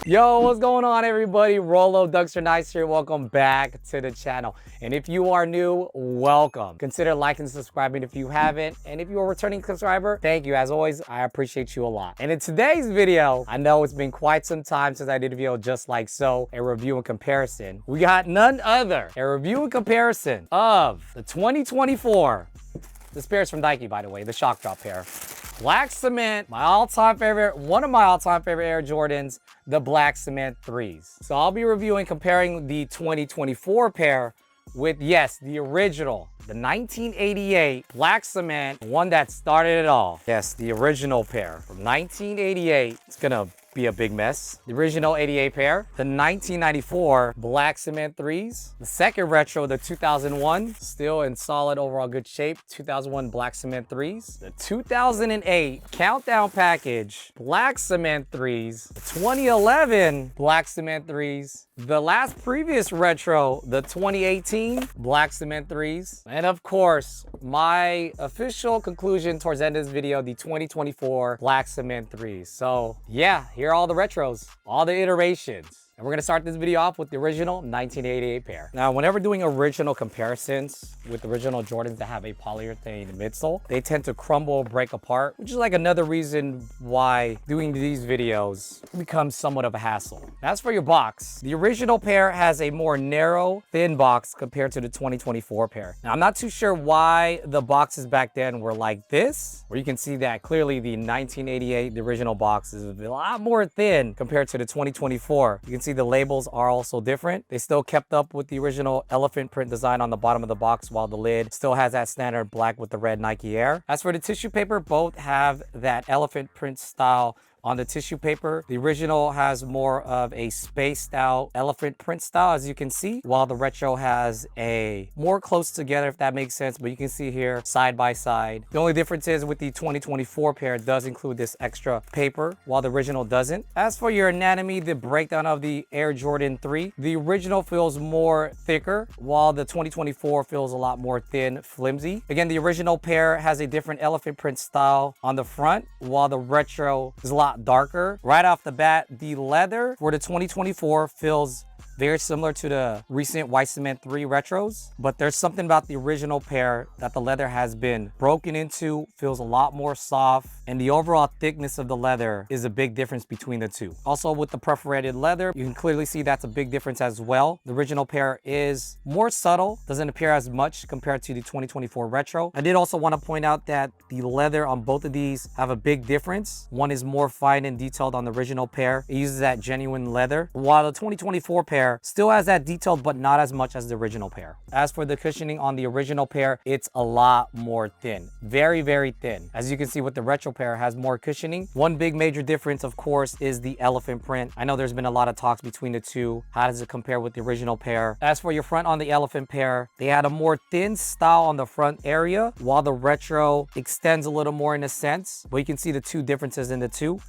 Yo, what's going on, everybody? Rolo dunksrnice here. Welcome back to the channel. And if you are new, welcome. Consider liking and subscribing if you haven't. And if you're a returning subscriber, thank you. As always, I appreciate you a lot. And in today's video, I know it's been quite some time since I did a video just like so, a review and comparison. We got none other, a review and comparison of the 2024. This pair is from Nike, by the way, the shock drop pair. Black cement, my all-time favorite, one of my all-time favorite Air Jordans, the black cement 3s. So I'll be reviewing, comparing the 2024 pair with, yes, the original, the 1988 black cement, one that started it all. Yes, the original pair from 1988. It's gonna be a big mess. The original 88 pair, the 1994 black cement 3s, the second retro, the 2001, still in solid overall good shape, 2001 black cement 3s, the 2008 countdown package black cement 3s, the 2011 black cement 3s, the last previous retro, the 2018 black cement 3s, and of course, my official conclusion towards the end of this video, the 2024 black cement 3s. So yeah, here are all the retros, all the iterations. And we're gonna start this video off with the original 1988 pair. Now, whenever doing original comparisons with original Jordans that have a polyurethane midsole, they tend to crumble, break apart, which is like another reason why doing these videos becomes somewhat of a hassle. As for your box, the original pair has a more narrow, thin box compared to the 2024 pair. Now, I'm not too sure why the boxes back then were like this, where you can see that clearly the 1988, the original box, is a lot more thin compared to the 2024. You can see the labels are also different. They still kept up with the original elephant print design on the bottom of the box, while the lid still has that standard black with the red Nike Air. As for the tissue paper, both have that elephant print style on the tissue paper. The original has more of a spaced out elephant print style, as you can see, while the retro has a more close together, if that makes sense, but you can see here side by side. The only difference is with the 2024 pair, it does include this extra paper, while the original doesn't. As for your anatomy, the breakdown of the Air Jordan 3, the original feels more thicker, while the 2024 feels a lot more thin, flimsy. Again, the original pair has a different elephant print style on the front, while the retro is a lot darker. Right off the bat, the leather for the 2024 feels very similar to the recent white cement 3 retros, but there's something about the original pair that the leather has been broken into, feels a lot more soft, and the overall thickness of the leather is a big difference between the two. Also, with the perforated leather, you can clearly see that's a big difference as well. The original pair is more subtle, doesn't appear as much compared to the 2024 retro. I did also want to point out that the leather on both of these have a big difference. One is more fine and detailed on the original pair. It uses that genuine leather, while the 2024 pair still has that detailed, but not as much as the original pair. As for the cushioning on the original pair, it's a lot more thin. Very, very thin. As you can see with the retro pair, has more cushioning. One big major difference, of course, is the elephant print. I know there's been a lot of talks between the two. How does it compare with the original pair? As for your front on the elephant pair, they had a more thin style on the front area, while the retro extends a little more in a sense, but you can see the two differences in the two.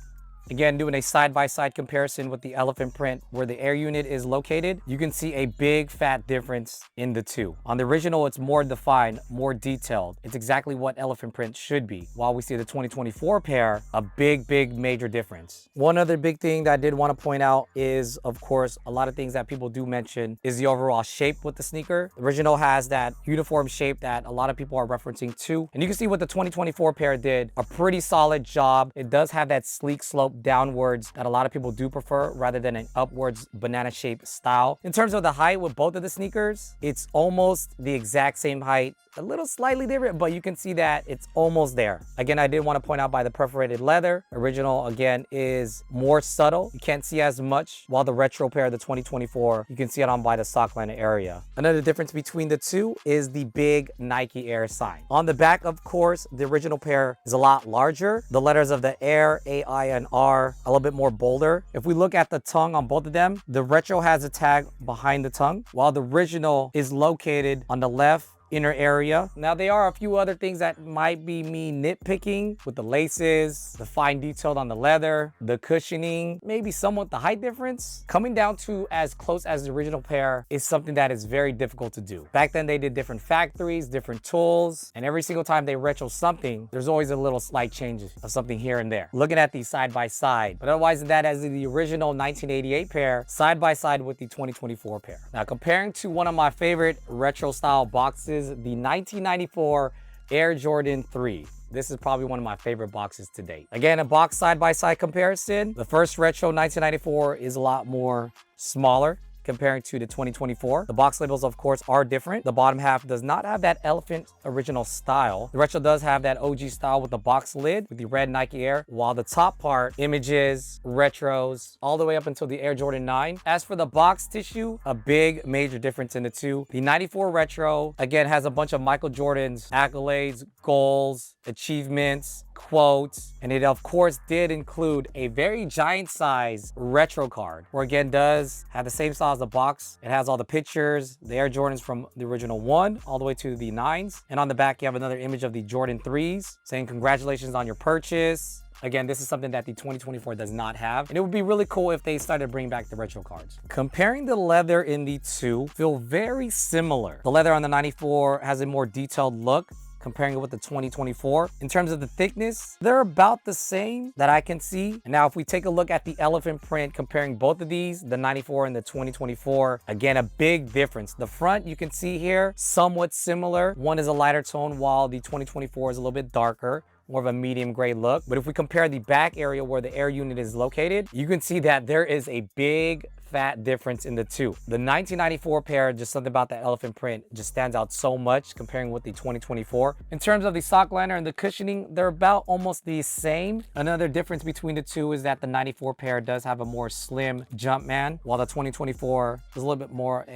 Again, doing a side-by-side comparison with the elephant print where the air unit is located, you can see a big fat difference in the two. On the original, it's more defined, more detailed. It's exactly what elephant print should be. While we see the 2024 pair, a big major difference. One other big thing that I did want to point out is, of course, a lot of things that people do mention is the overall shape with the sneaker. The original has that uniform shape that a lot of people are referencing too. And you can see what the 2024 pair did, a pretty solid job. It does have that sleek slope downwards that a lot of people do prefer rather than an upwards banana shaped style. In terms of the height with both of the sneakers, it's almost the exact same height, a little slightly different, but you can see that it's almost there. Again, I did want to point out by the perforated leather, original again is more subtle. You can't see as much, while the retro pair, the 2024, you can see it on by the sock liner area. Another difference between the two is the big Nike Air sign. On the back, of course, the original pair is a lot larger. The letters of the Air, A-I, and R, a little bit more bolder. If we look at the tongue on both of them, the retro has a tag behind the tongue, while the original is located on the left inner area. Now, there are a few other things that might be me nitpicking with the laces, the fine detail on the leather, the cushioning, maybe somewhat the height difference. Coming down to as close as the original pair is something that is very difficult to do. Back then, they did different factories, different tools, and every single time they retro something, there's always a little slight change of something here and there. Looking at these side by side, but otherwise than that, as the original 1988 pair, side by side with the 2024 pair. Now, comparing to one of my favorite retro style boxes, the 1994 Air Jordan 3. This is probably one of my favorite boxes to date. Again, a box side-by-side comparison. The first retro 1994 is a lot more smaller comparing to the 2024. The box labels, of course, are different. The bottom half does not have that elephant original style. The retro does have that OG style with the box lid with the red Nike Air, while the top part, images, retros, all the way up until the Air Jordan 9. As for the box tissue, a big major difference in the two. The 94 retro, again, has a bunch of Michael Jordan's accolades, goals, achievements, quotes, and it of course did include a very giant size retro card, where again does have the same style as the box. It has all the pictures, the Air Jordans from the original 1 all the way to the 9s, and on the back you have another image of the Jordan 3s saying congratulations on your purchase. Again, this is something that the 2024 does not have, and it would be really cool if they started bringing back the retro cards. Comparing the leather in the two, feel very similar. The leather on the 94 has a more detailed look, comparing it with the 2024. In terms of the thickness, they're about the same that I can see. And now, if we take a look at the elephant print, comparing both of these, the 94 and the 2024, again, a big difference. The front, you can see here, somewhat similar. One is a lighter tone, while the 2024 is a little bit darker, more of a medium gray look. But if we compare the back area where the air unit is located, you can see that there is a big fat difference in the two. The 1994 pair, just something about that elephant print just stands out so much comparing with the 2024. In terms of the sock liner and the cushioning, they're about almost the same. Another difference between the two is that the 94 pair does have a more slim Jumpman, while the 2024 is a little bit more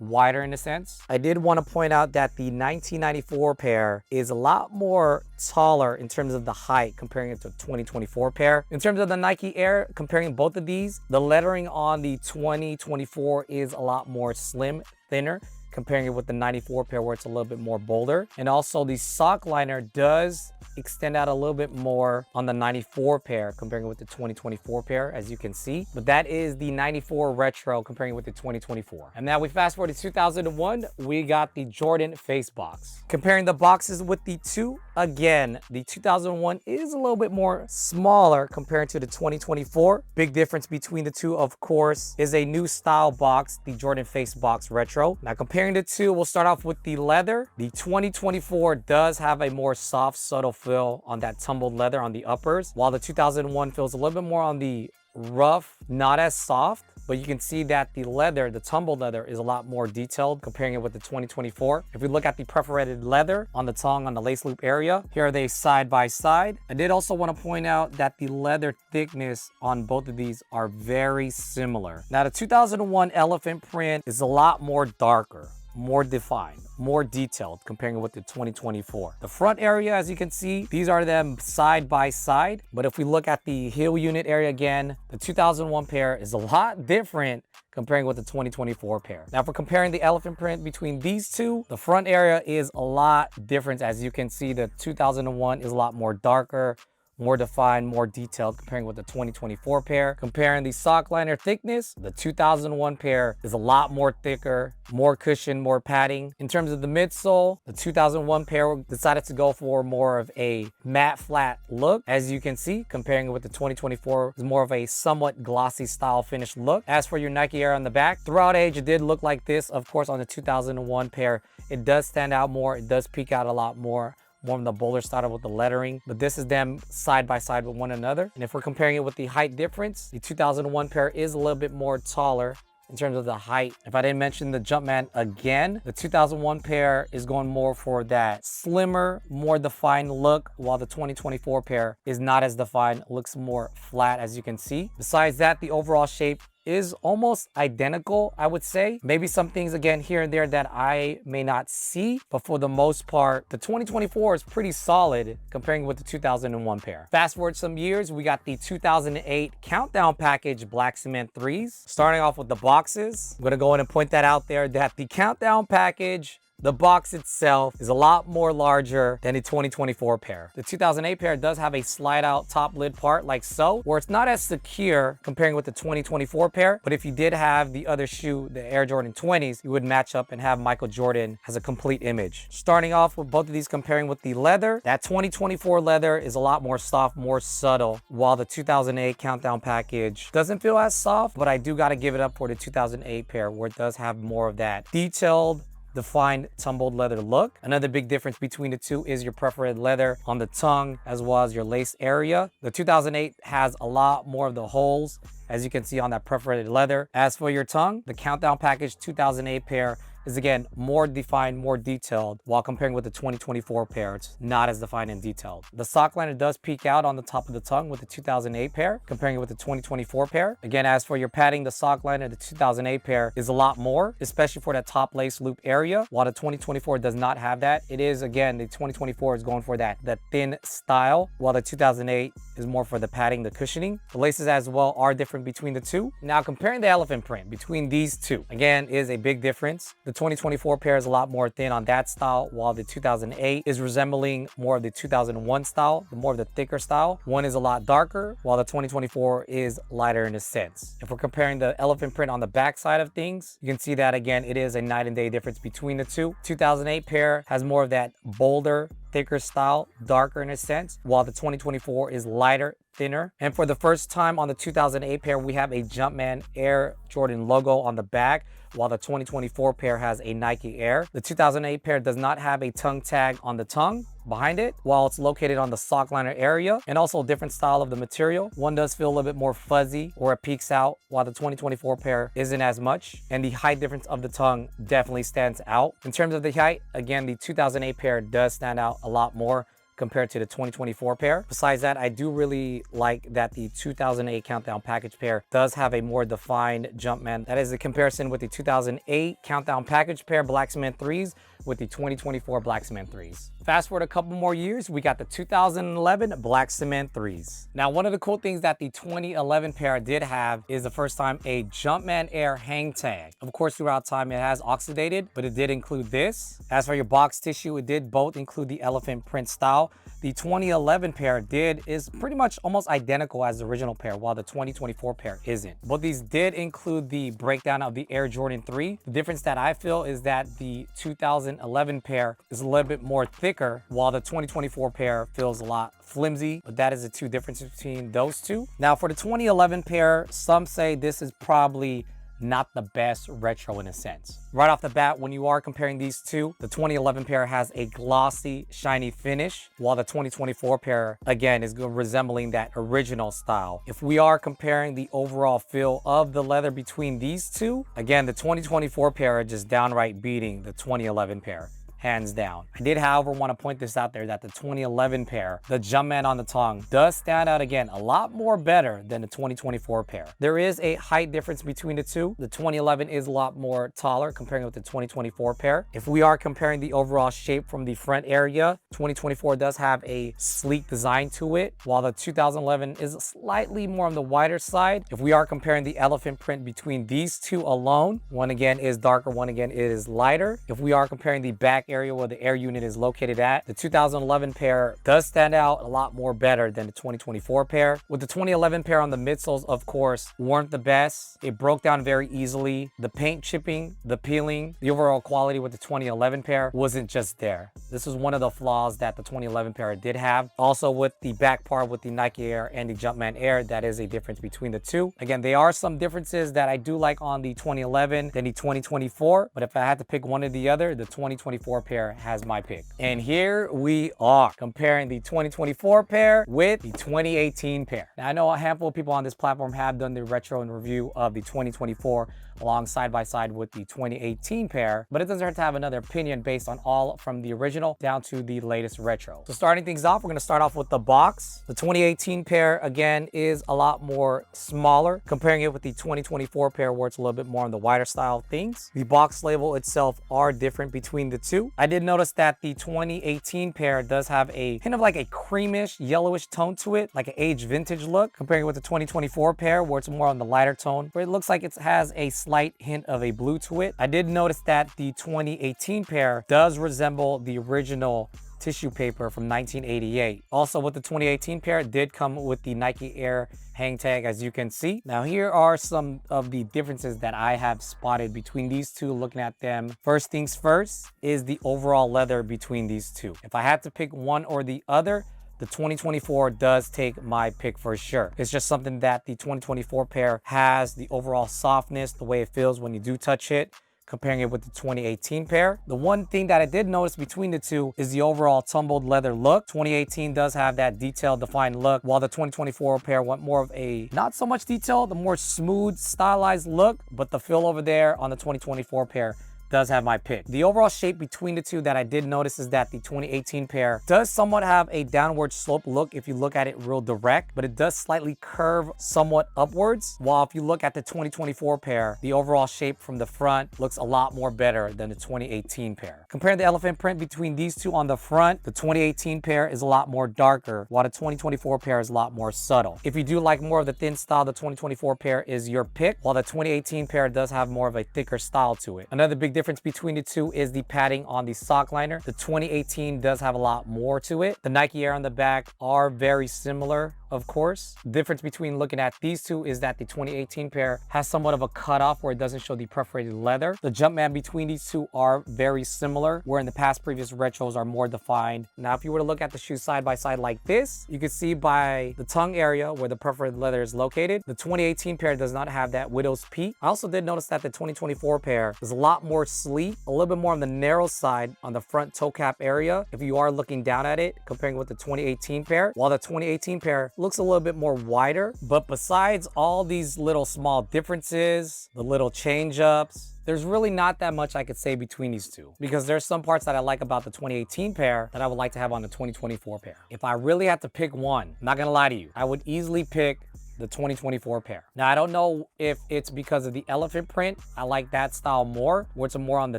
wider in a sense. I did want to point out that the 1994 pair is a lot more taller in terms of the height comparing it to 2024 pair. In terms of the Nike Air, comparing both of these, the lettering on the 2024 is a lot more slim, thinner, comparing it with the 94 pair where it's a little bit more bolder. And also the sock liner does extend out a little bit more on the 94 pair comparing it with the 2024 pair, as you can see. But that is the 94 retro comparing it with the 2024. And now we fast forward to 2001, we got the Jordan face box. Comparing the boxes with the two, again, the 2001 is a little bit more smaller compared to the 2024. Big difference between the two, of course, is a new style box, the Jordan face box retro. Now comparing the two, we'll start off with the leather. The 2024 does have a more soft, subtle feel on that tumbled leather on the uppers, while the 2001 feels a little bit more on the rough, not as soft. But you can see that the leather, the tumbled leather, is a lot more detailed comparing it with the 2024. If we look at the perforated leather on the tongue, on the lace loop area, here are they side by side. I did also want to point out that the leather thickness on both of these are very similar. Now, the 2001 elephant print is a lot more darker, more defined, more detailed comparing it with the 2024. The front area, as you can see, these are them side by side. But if we look at the heel unit area again, the 2001 pair is a lot different comparing with the 2024 pair. Now, for comparing the elephant print between these two, the front area is a lot different. As you can see, the 2001 is a lot more darker, more defined, more detailed comparing with the 2024 pair. Comparing the sock liner thickness, the 2001 pair is a lot more thicker, more cushion, more padding. In terms of the midsole, the 2001 pair decided to go for more of a matte flat look. As you can see, comparing it with the 2024, is more of a somewhat glossy style finish look. As for your Nike Air on the back, throughout age, it did look like this. Of course, on the 2001 pair, it does stand out more. It does peek out a lot more on the bolder style with the lettering, but this is them side by side with one another. And if we're comparing it with the height difference, the 2001 pair is a little bit more taller in terms of the height. If I didn't mention the Jumpman again, the 2001 pair is going more for that slimmer, more defined look, while the 2024 pair is not as defined, looks more flat, as you can see. Besides that, the overall shape is almost identical, I would say. Maybe some things again here and there that I may not see, but for the most part, the 2024 is pretty solid comparing with the 2001 pair. Fast forward some years, we got the 2008 Countdown Package Black Cement 3s. Starting off with the boxes, I'm gonna go in and point that out there that the Countdown Package The box itself is a lot more larger than the 2024 pair. The 2008 pair does have a slide out top lid part like so, where it's not as secure comparing with the 2024 pair, but if you did have the other shoe, the Air Jordan 20s, you would match up and have Michael Jordan as a complete image. Starting off with both of these comparing with the leather, that 2024 leather is a lot more soft, more subtle, while the 2008 countdown package doesn't feel as soft, but I do got to give it up for the 2008 pair where it does have more of that detailed, defined tumbled leather look. Another big difference between the two is your perforated leather on the tongue as well as your lace area. The 2008 has a lot more of the holes, as you can see on that perforated leather. As for your tongue, the countdown package 2008 pair is again more defined, more detailed, while comparing with the 2024 pair, it's not as defined and detailed. The sock liner does peek out on the top of the tongue with the 2008 pair, comparing it with the 2024 pair. Again, as for your padding, the sock liner, the 2008 pair is a lot more, especially for that top lace loop area, while the 2024 does not have that. It is, again, the 2024 is going for that thin style, while the 2008 is more for the padding, the cushioning. The laces as well are different between the two. Now, comparing the elephant print between these two, again, is a big difference. The 2024 pair is a lot more thin on that style, while the 2008 is resembling more of the 2001 style, the more of the thicker style. One is a lot darker, while the 2024 is lighter in a sense. If we're comparing the elephant print on the back side of things, you can see that again, it is a night and day difference between the two. 2008 pair has more of that bolder, thicker style, darker in a sense, while the 2024 is lighter, thinner. And for the first time on the 2008 pair, we have a Jumpman Air Jordan logo on the back, while the 2024 pair has a Nike Air. The 2008 pair does not have a tongue tag on the tongue behind it, while it's located on the sock liner area, and also a different style of the material. One does feel a little bit more fuzzy or it peeks out, while the 2024 pair isn't as much, and the height difference of the tongue definitely stands out. In terms of the height, again, the 2008 pair does stand out a lot more compared to the 2024 pair. Besides that, I do really like that the 2008 countdown package pair does have a more defined Jumpman. That is the comparison with the 2008 countdown package pair Black Cement 3s with the 2024 Black Cement 3s. Fast forward a couple more years, we got the 2011 Black Cement 3s. Now, one of the cool things that the 2011 pair did have is the first time a Jumpman Air hang tag. Of course, throughout time, it has oxidated, but it did include this. As for your box tissue, it did both include the elephant print style. The 2011 pair is pretty much almost identical as the original pair, while the 2024 pair isn't. But these did include the breakdown of the Air Jordan 3. The difference that I feel is that the 2011 pair is a little bit more thicker, while the 2024 pair feels a lot flimsy, but that is the two differences between those two. Now, for the 2011 pair, some say this is probably not the best retro in a sense. Right off the bat, when you are comparing these two, the 2011 pair has a glossy, shiny finish, while the 2024 pair, again, is resembling that original style. If we are comparing the overall feel of the leather between these two, again, the 2024 pair are just downright beating the 2011 pair. Hands down. I did, however, want to point this out there that the 2011 pair, the Jumpman on the tongue, does stand out again a lot more better than the 2024 pair. There is a height difference between the two. The 2011 is a lot more taller comparing with the 2024 pair. If we are comparing the overall shape from the front area, 2024 does have a sleek design to it, while the 2011 is slightly more on the wider side. If we are comparing the elephant print between these two alone, one again is darker, one again is lighter. If we are comparing the back area where the air unit is located at, the 2011 pair does stand out a lot more better than the 2024 pair. With the 2011 pair on the midsoles, of course, weren't the best. It broke down very easily. The paint chipping, the peeling, the overall quality with the 2011 pair wasn't just there. This is one of the flaws that the 2011 pair did have. Also, with the back part with the Nike Air and the Jumpman Air, that is a difference between the two. Again, there are some differences that I do like on the 2011 than the 2024, but if I had to pick one or the other, the 2024 pair has my pick. And here we are comparing the 2024 pair with the 2018 pair. Now, I know a handful of people on this platform have done the retro and review of the 2024 along side by side with the 2018 pair, but it doesn't hurt to have another opinion based on all from the original down to the latest retro. So starting things off, we're going to start off with the box. The 2018 pair, again, is a lot more smaller, comparing it with the 2024 pair where it's a little bit more on the wider style of things. The box label itself are different between the two. 2. I did notice that the 2018 pair does have a kind of like a creamish, yellowish tone to it, like an aged vintage look, comparing it with the 2024 pair where it's more on the lighter tone, where it looks like it has a slight hint of a blue to it. I did notice that the 2018 pair does resemble the original tissue paper from 1988. Also, with the 2018 pair, it did come with the Nike Air hang tag, as you can see. Now, here are some of the differences that I have spotted between these two looking at them. First things first is the overall leather between these two. If I had to pick one or the other, the 2024 does take my pick for sure. It's just something that the 2024 pair has, the overall softness, the way it feels when you do touch it, comparing it with the 2018 pair. The one thing that I did notice between the two is the overall tumbled leather look. 2018 does have that detailed defined look, while the 2024 pair went more of a not so much detail, the more smooth stylized look, but the fill over there on the 2024 pair does have my pick. The overall shape between the two that I did notice is that the 2018 pair does somewhat have a downward slope look if you look at it real direct, but it does slightly curve somewhat upwards. While if you look at the 2024 pair, the overall shape from the front looks a lot more better than the 2018 pair. Comparing the elephant print between these two on the front, the 2018 pair is a lot more darker, while the 2024 pair is a lot more subtle. If you do like more of the thin style, the 2024 pair is your pick, while the 2018 pair does have more of a thicker style to it. Another big difference between the two is the padding on the sock liner. The 2018 does have a lot more to it. The Nike Air on the back are very similar, of course. The difference between looking at these two is that the 2018 pair has somewhat of a cutoff where it doesn't show the perforated leather. The Jumpman between these two are very similar, where in the past previous retros are more defined. Now, if you were to look at the shoe side by side like this, you can see by the tongue area where the perforated leather is located, the 2018 pair does not have that widow's peak. I also did notice that the 2024 pair is a lot more sleek, a little bit more on the narrow side on the front toe cap area if you are looking down at it, comparing with the 2018 pair, while the 2018 pair looks a little bit more wider. But besides all these little small differences, the little change ups, there's really not that much I could say between these two, because there's some parts that I like about the 2018 pair that I would like to have on the 2024 pair. If I really had to pick one, I'm not gonna lie to you, I would easily pick the 2024 pair. Now, I don't know if it's because of the elephant print. I like that style more, where it's more on the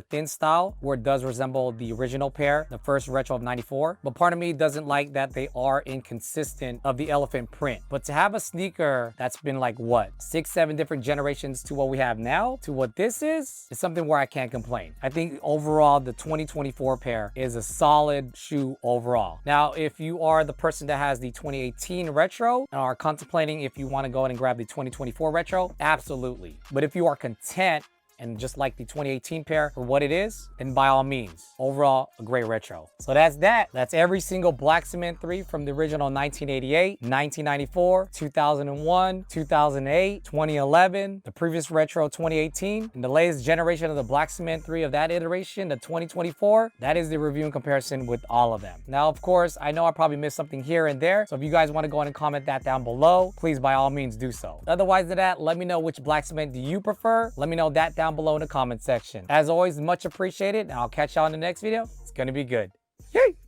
thin style, where it does resemble the original pair, the first retro of 94. But part of me doesn't like that they are inconsistent of the elephant print. But to have a sneaker that's been like, what, 6, 7 different generations to what we have now, to what this is something where I can't complain. I think overall, the 2024 pair is a solid shoe overall. Now, if you are the person that has the 2018 retro and are contemplating if you want to go ahead and grab the 2024 retro, absolutely. But if you are content and just like the 2018 pair for what it is, then by all means, overall, a great retro. So that's that. That's every single Black Cement 3 from the original 1988, 1994, 2001, 2008, 2011, the previous retro 2018, and the latest generation of the Black Cement 3 of that iteration, the 2024. That is the review and comparison with all of them. Now, of course, I know I probably missed something here and there, so if you guys want to go ahead and comment that down below, please by all means do so. Otherwise than that, let me know which Black Cement do you prefer. Let me know that down below in the comment section. As always, much appreciated, and I'll catch y'all in the next video. It's gonna be good. Yay!